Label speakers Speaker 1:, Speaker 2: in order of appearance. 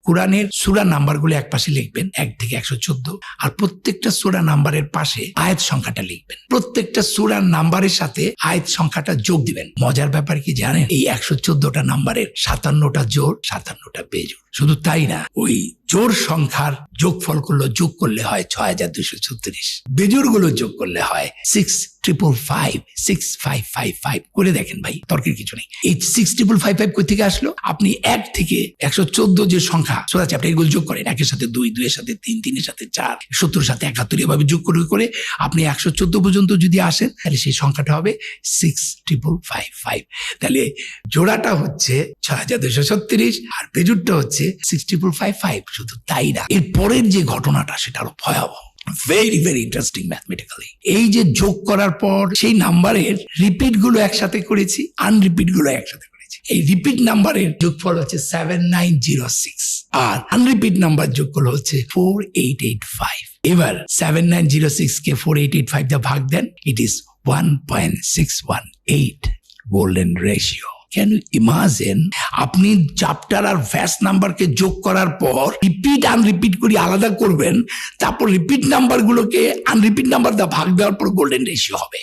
Speaker 1: কোরআনের সূরা নাম্বারগুলো এক পাশে লিখবেন 1 থেকে 114, আর প্রত্যেকটা সূরা নাম্বারের পাশে আয়াত সংখ্যাটা লিখবেন। প্রত্যেকটা সূরা নাম্বারের সাথে আয়াত সংখ্যাটা যোগ দিবেন। মজার ব্যাপার কি জানেন, এই 114টা নাম্বারের 57টা জোড়, 57টা বেজোড়। শুধু তাই না, ওই জোড় সংখ্যার যোগফল যোগ করলে হয় 6236, বেজোড় গুলো যোগ করলে হয় 6555, 6555 করে দেখেন ভাই, তর্কের কিছু নেই। এই 6555 কই থেকে আসলো? আপনি 1 থেকে 114 যে সংখ্যা সূরা আছে, আপনি এগুলো যোগ করেন। 1 এর সাথে 2, 2 এর সাথে 3, 3 এর সাথে 4, 70 এর সাথে 71, এভাবে যোগ করে আপনি 114 পর্যন্ত যদি আসেন, তাহলে সেই সংখ্যাটা হবে 6555। তাহলে জোড়াটা হচ্ছে 6236 আর বেজোড়টা হচ্ছে 6555। শুধু তাই না, এর পরের যে ঘটনাটা সেটা আরো ভয়াবহ। Very very interesting mathematically. এই যে যোগ করার পর সেই নাম্বারের রিপিট গুলো একসাথে করেছি, আনরিপিট গুলো একসাথে করেছি। এই রিপিট নাম্বারের যোগফল হচ্ছে 7906 আর আনরিপিট নাম্বার যোগফল হচ্ছে 4885। এবার 7906 কে 4885 দিয়ে ভাগ দেন, it is 1.618 golden ratio. Can you imagine? আপনি চ্যাপ্টার আর ভ্যাস নাম্বারকে যোগ করার পর রিপিট আনরিপিট করে আলাদা করবেন, তারপর রিপিট নাম্বারগুলোকে আনরিপিট নাম্বার দিয়ে ভাগ দেওয়ার পর গোল্ডেন রেশিও হবে।